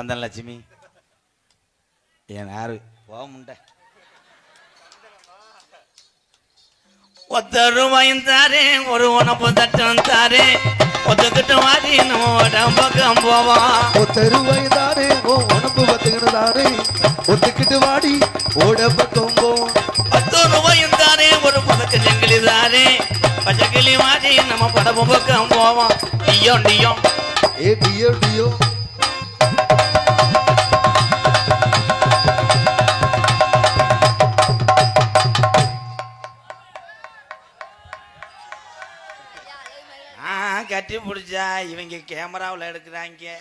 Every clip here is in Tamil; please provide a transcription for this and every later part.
சந்தனலட்சுமி என் யாரு போக முண்டை ஒத்தருவாயும் தாரே ஒரு உணப்பு தட்டம் தாரே ஒத்துக்கிட்டு வாடி நம்ம பக்கம் போவான் ஒத்தருவாயும் தாரே உணப்பு பத்துக்கிட்டு தாரே ஒத்துக்கிட்டு வாடி ஓட பக்கம் போவான் 10 ரூபாயும் தாரே ஒரு பதக்க ஜங்கிலி தாரே பச்சைக்கிளி வாடி நம்ம படப்பு பக்கம் போவான் டியோ டியோ ஏ டியோ டியோ கட்டி பிடிச்சா இவங்க கேமராவில் எடுக்கிறாங்க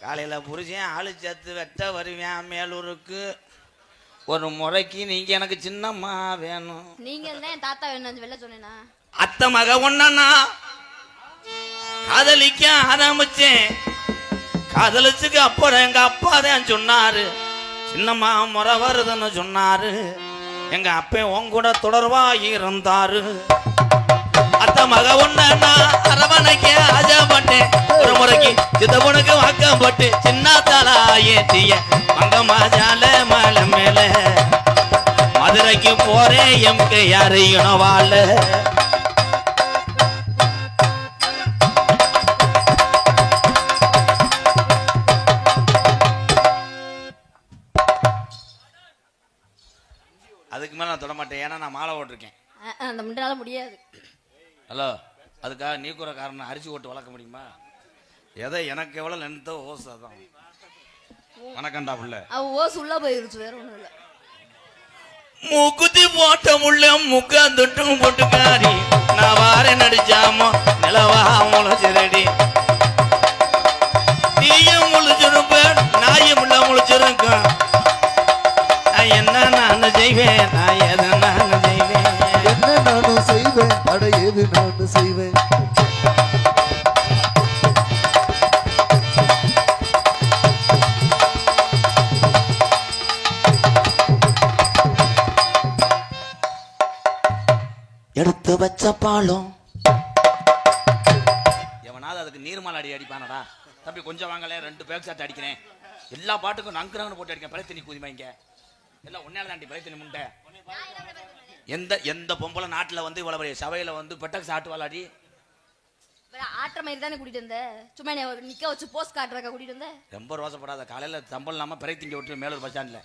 காலையில் புரிச்சேன் ஆளு சேர்த்து வெட்ட வருவேன் மேலூருக்கு ஒரு முறைக்கு நீங்க எனக்கு சின்னம்மா வேணும் நீங்க தான் தாத்தா வேணும் வெளில சொன்னேனா அத்தை மக ஒன்னா காதலிக்க ஆரம்பிச்சேன் காதலிச்சுக்கு அப்புறம் எங்க அப்பா தான் சொன்னாரு சின்னம்மா முறை வருதுன்னு சொன்னாரு எங்க அப்பா உன் கூட தொடர்பா இருந்தாரு அத்தை மக ஒன்னா அரவணைக்க ஆஜாப்பட்டேன் ஒரு முறைக்கு சித்தப்பனுக்கு வாக்கப்பட்டு சின்ன தாளா ஏற்றிய மங்கம்மா ஜால மலை மேல மதுரைக்கு போறேன் எம்க்கு யாரையும் வாழ அதுக்கு மேல நான் தொட மாட்டேன் ஏன்னா நான் மாலை ஓட்டிருக்கேன் அந்த முன்னால முடியாது ஹலோ அதுக்காக நீ கூற காரணம் அரிசி ஓட்டு வளர்க்க முடியுமா எதை எனக்கு எவ்வளோ லென்த்தோ ஓஸ் அதான் வணக்கம்டா புள்ள ஓஸ் உள்ள போயிருச்சு வேற ஒன்றும் இல்லை மூக்குத்தி போட்ட முள்ள முக்கா தொட்டும் போட்டுக்காரி நான் வார நடிச்சாமோ நிலவா முளைச்சிரடி நீயும் முழிச்சிருப்ப நாயும் உள்ள முழிச்சிருக்கும் என்ன நான் செய்வேன் நான் எதை நான் செய்வேன் என்ன நானும் செய்வேன் அட ஏது நானும் செய்வேன் எடுத்து வச்ச பாலும் எவனாவது அதுக்கு நீர்மாலை அடிப்பானடா தம்பி கொஞ்சம் வாங்கல 2 பேக் சாட்டு அடிக்கிறேன் எல்லா பாட்டுக்கும் நங்குறாங்கன்னு போட்டு அடிக்கிறேன் பழைய தண்ணி கூதிமாங்க எல்லாம் ஒன்னால தாண்டி பழைய தண்ணி முண்டை எந்த எந்த பொம்பளை நாட்டில் வந்து இவ்வளவு பெரிய சபையில வந்து பெட்டக் சாட்டு வாழாடி ஆட்டுற மாதிரி தானே கூட்டிட்டு வந்த சும்மா நிக்க வச்சு போஸ்ட் காட்டுறக்க கூட்டிட்டு வந்த ரொம்ப ரோசப்படாத காலையில சம்பளம் இல்லாம பிறை திங்க விட்டு மேலூர் பஸ் ஸ்டாண்ட்ல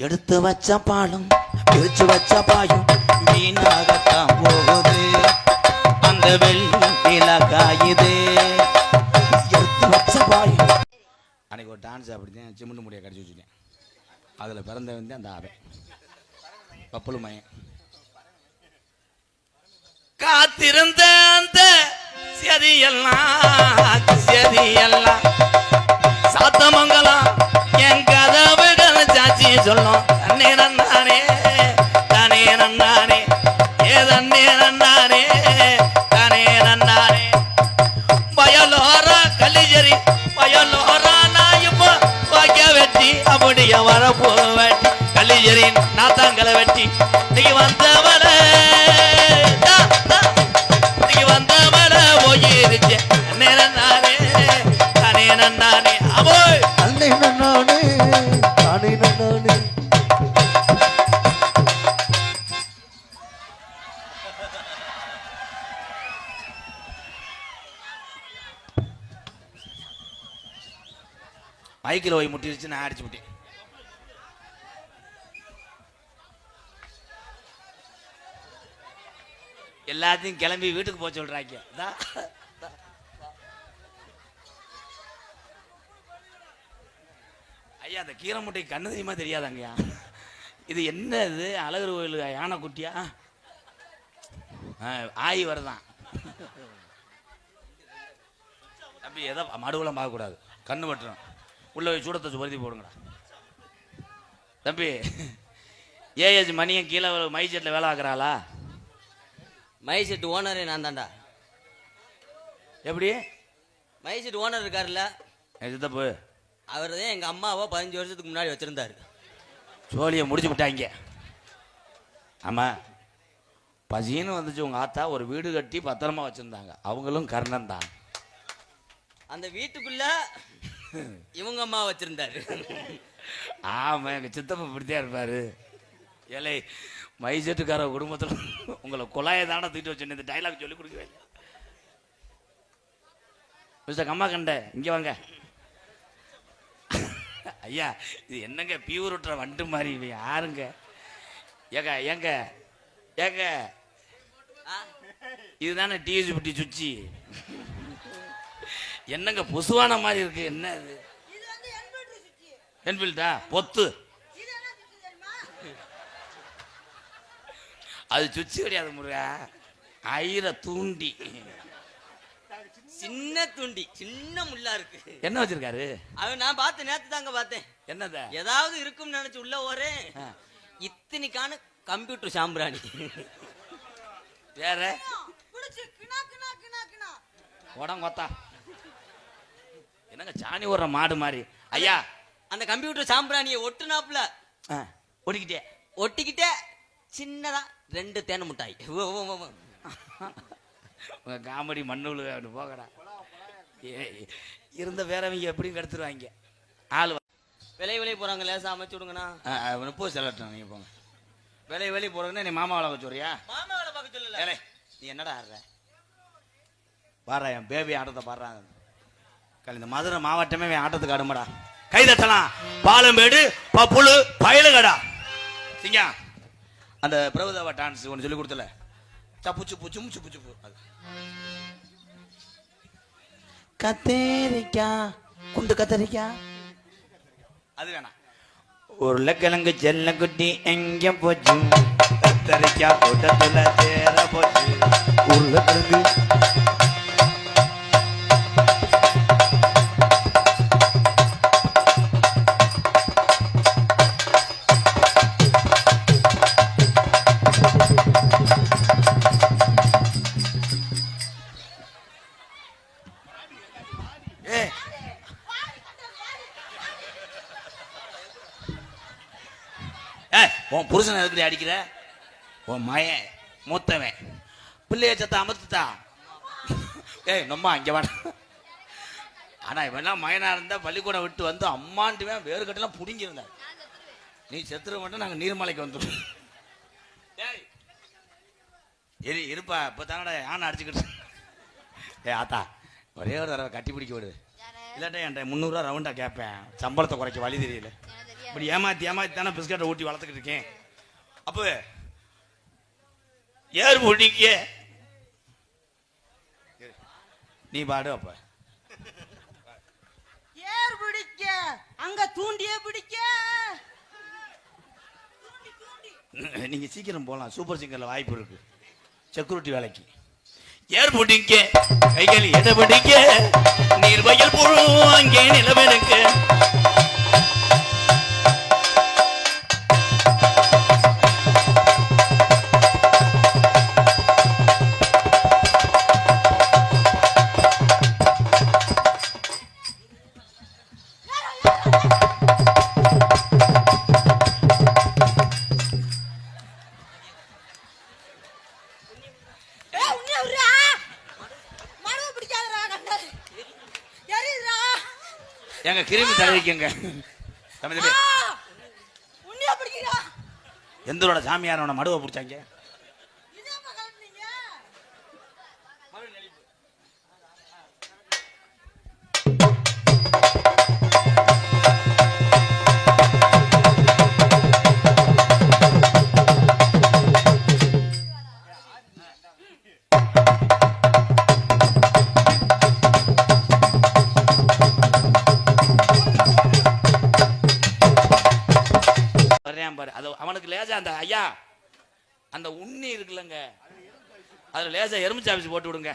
எடுத்து வச்ச பாலும் பிரிச்சு வச்ச பாயும் வீணாகத்தான் போகுது அந்த வெள்ளில காயுது எடுத்து வச்ச பாயும் அன்னைக்கு ஒரு டான்ஸ் அப்படித்தான் சிமெண்ட் முடிய கடிச்சு வச்சுட்டேன் அதுல பிறந்தவன் தான் அந்த ஆவன் பப்பலு மயன் காத்திருந்த அந்த சரியெல்லாம் சாத்தமங்கலம் என் கதவுகள் சாட்சி சொல்லும் தன்னே நன்னானே தானே நன்னானே ஏ தன்னே நன்னானே தானே நன்னானே வயலோரா கலிஜரி வயலோரா நான் இப்போ வாக்கிய வெட்டி அப்படியே வரப்போ வெட்டி கலிஜரி நாத்தாங்கலை வெட்டி நீ வந்தவள மைக்கில் போய் முட்டிருச்சு நான் அடிச்சு விட்டேன் எல்லாத்தையும் கிளம்பி வீட்டுக்கு போக சொல்றாங்க ஐயா அந்த கீரை முட்டை கண்ணு தெரியுமா தெரியாதாங்கய்யா இது என்ன இது அழகர் கோயில் யானை குட்டியா ஆயி வருதான் அப்படி எதை மடுவெல்லாம் பார்க்கக்கூடாது கண்ணு வெட்டுறோம் உள்ள போய் சூடத்தை வருதி போடுங்கடா தம்பி ஏஎஸ் மணியன் கீழே மை செட்டில் வேலை ஆக்குறாளா மை செட் ஓனரே நான் தான்டா எப்படி மை செட் ஓனர் இருக்காருல்ல சித்தப்பு அவர் தான் எங்கள் அம்மாவை 15 வருஷத்துக்கு முன்னாடி வச்சுருந்தாரு சோழியை முடிச்சு விட்டாங்க ஆமாம் பசின்னு வந்துச்சு உங்கள் ஆத்தா ஒரு வீடு கட்டி பத்திரமா வச்சுருந்தாங்க அவங்களும் கர்ணன் தான் அந்த வீட்டுக்குள்ள இவங்க அம்மா வச்சிருந்தாரு. ஆமா, எங்க சித்தப்பா இப்படித்தான் இருப்பாரு. ஏலே மைசெட்டுக்கார குடும்பத்துல உங்களை குழாயை தானே தூக்கிட்டு வச்சு இந்த டைலாக் சொல்லி கொடுக்கவே இல்லை. மிஸ்டர் கம்மா கண்ட இங்க வாங்க. ஐயா இது என்னங்க பியூர் விட்டுற வண்டு மாதிரி யாருங்க? ஏங்க ஏங்க ஏங்க இதுதானே டிஎஸ்பிடி சுச்சி. என்னங்க பொசுவான மாதிரி இருக்கு, என்ன இது? என்ஃபீல்டா பொத்து? அது சுச்சி கிடையாது முருகா, ஐர தூண்டி, சின்ன தூண்டி, சின்ன முள்ளா இருக்கு. என்ன வச்சிருக்காரு? அவன் நான் பார்த்தேன், நேத்து தாங்க பார்த்தேன். என்னத ஏதாவது இருக்கும்னு நினைச்சு உள்ள ஒரே இத்தனைக்கான கம்ப்யூட்டர் சாம்பிராணி. வேற உடம் கொத்தா என்னங்க சாணி ஓடுற மாடு மாதிரி. ஐயா அந்த கம்ப்யூட்டர் சாம்பிராணியை ஒட்டுனாப்புல ஓடிக்கிட்டே ஒட்டிக்கிட்டே சின்னதா 2 தேனை மிட்டாய். உங்க காமெடி மண்ணூல் போகடா. இருந்த வேறவங்க எப்படியும் கெடுத்துருவாங்க. ஆள் விலை போறாங்க, லேசா அமைச்சு விடுங்கண்ணா. 30 செலட்டும் நீங்க போங்க. வெளியே போறதுன்னா நீ மாமா வளர்க்க சொல்றியா? மாமா வேலை பார்க்க சொல்லல. நீ என்னடா ஆடுற? பாடுறா, என் பேபி ஆட்டத்தை பாடுறாங்க. இந்த மதுரை மாவட்டமே என் ஆட்டத்துக்கு ஆடுமாடா. கை தட்டலாம். பாலமேடு பப்புளு பயலுகடா. சிங்கா அந்த பிரபுதேவா டான்ஸ் ஒன்று சொல்லி கொடுத்தல, சப்புச்சு புச்சு முச்சு புச்சு அது கத்தரிக்கா குண்டு கத்தரிக்கா அது வேணாம். உருளைக்கிழங்கு செல்ல குட்டி எங்க போச்சு, கத்தரிக்கா கூட்டத்துல சேர போச்சு. உருளைக்கிழங்கு உன் புருஷனை எதுக்கு அடிக்கிற? உன் மயன் மூத்தவன் பிள்ளைய சத்த அமர்த்துட்டா. ஏய் நம்ம அங்க வேணா. ஆனா இவெல்லாம் மயனா இருந்தா பள்ளிக்கூடம் விட்டு வந்து அம்மாண்டுவேன் வேறு கட்டெல்லாம் புடிங்கிருந்தார். நீ செத்துற மட்டும் நாங்க நீர்மலைக்கு வந்துடும். இருப்பா இப்ப தானடா யானை அடிச்சுக்கிட்டு. ஆத்தா ஒரே ஒரு தடவை கட்டி பிடிக்க விடு, இல்லாட்டா என்கிட்ட 300 ரூபா ரவுண்டா கேட்பேன். சம்பளத்தை குறைக்க வழி தெரியல. இப்படி ஏமாத்தி தானே பிஸ்கட்டை ஊட்டி வளர்த்துக்கிட்டு இருக்கேன். அப்ப ஏர் பிடிக்க நீ பாடு. அப்ப ஏர் பிடிக்க அங்க தூண்டியே பிடிக்க. நீங்க சீக்கிரம் போலாம், சூப்பர் சிங்கர்ல வாய்ப்பு இருக்கு செக்யூரிட்டி வேலைக்கு. ஏர் பிடிக்க கைகள் எடை பிடிக்க நீர் வயல் புழு அங்கே நிலவனுக்கு. எங்க கிருமி தடவிக்கங்க. எந்தோட சாமியாரோட மடுவை பிடிச்சாங்க. பாரு அது அவனுக்கு லேசா அந்த ஐயா அந்த உண்ணி இருக்குல்லங்க, அதுல லேசா எறும்பு சாப்பிச்சு போட்டு விடுங்க,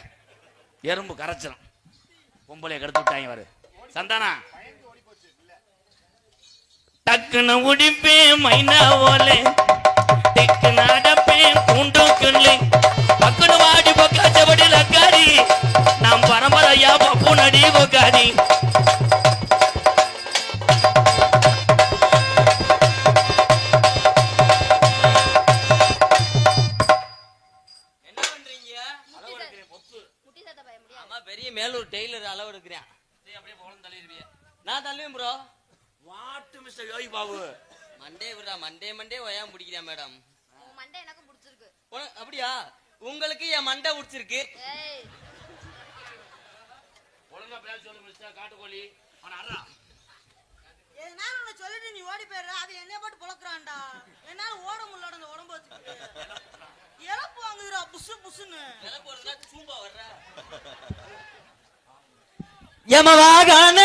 எறும்பு கரைச்சிடும். பொம்பளைய கெடுத்து விட்டாங்க பாரு. சந்தானா டக்குன்னு உடிப்பேன் மைனா ஓலே, டக்குன்னு அடப்பேன் கூண்டுக்குள்ளே, பக்குன்னு வாடி பொக்காச்சபடி லக்காரி, நாம் பரம்பரையா பப்பு நடி பொக்காரி. பெரிய மேலூர் டெய்லர் அளவு எடுக்கிறேன். மிஸ்டர் யோகி பாபு. மண்டே விடுறா, மண்டே ஒயாம பிடிக்கிறேன் மேடம். உன் மண்டை எனக்கும் பிடிச்சிருக்கு. அப்படியா? உங்களுக்கு என் மண்டை பிடிச்சிருக்கு. ஏய் ஒழுங்கா பேச சொல்லு மிஸ்டர் காட்டுக்கோழி. அவன அறா. எதனால உன்னை சொல்லிட்டு நீ ஓடி போயிடுற, அது என்னைய போட்டு புழக்கிறான்டா. என்னால ஓட முடியல அந்த உடம்பு வச்சுக்கிட்டு. இழப்பு வாங்குதுடா புசு புசுன்னு. சூம்பா வர்ற யமவாகன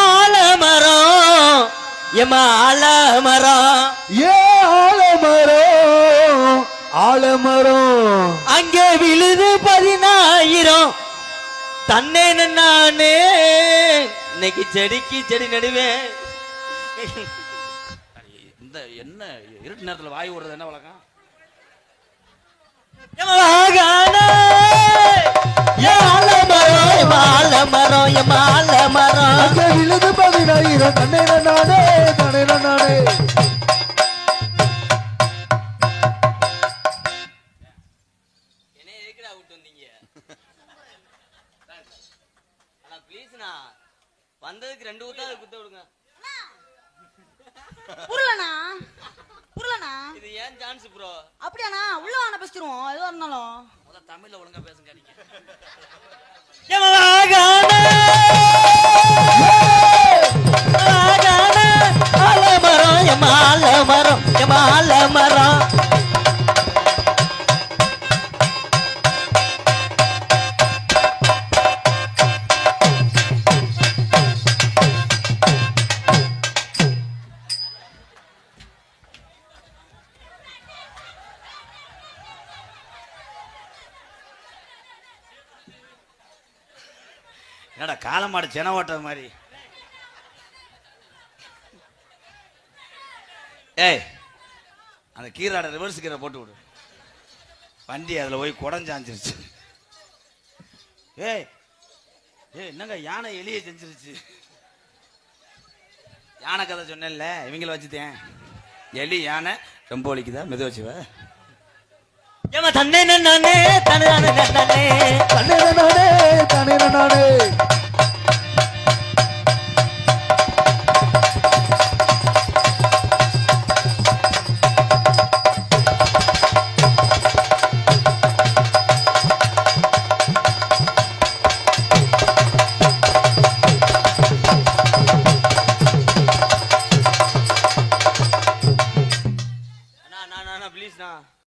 ஆலமரம் யம ஆலமரம் ஏ ஆலமரம் ஆலமரம் அங்கே விழுது 10,000 தன்னே நானே இன்னைக்கு செடிக்கு செடி நடுவேன். இந்த என்ன இருட்டு நேரத்துல வாய் விடுறது என்ன வழக்கம்? அங்கே விழுது 10,000 தன்னை நானே தன்னை நானே. என்ன எதுக்குடா விட்டு வந்தீங்க? ஆனா ப்ளீஸ்ண்ணா, வந்ததுக்கு 2 ஊத்தாவது குத்த விடுங்க. புரியலண்ணா. இது ஏன் சான்ஸ் ப்ரோ? அப்படியாண்ணா? உள்ள வாங்க பேசிடுவோம் எதுவா இருந்தாலும். முதல்ல தமிழ்ல ஒழுங்கா பேசுங்க. நீங்க மரம் என்னடா காலமாடு சென ஓட்டுற மாதிரி? ஏய், அந்த கீராட ரிவர்ஸ் கீரை போட்டு விடு. வண்டி அதுல போய் குடஞ்சாஞ்சிருச்சு. ஏய் ஏய், என்னங்க யானை எலியை செஞ்சிருச்சு. யானை கதை சொன்னேன்ல, இவங்கள வச்சுட்டேன். எலி யானை ரொம்ப ஒலிக்குதா? மெது வச்சுவ. தன்னே நானே தன்னே தன்னை நானே தன்னை நானே.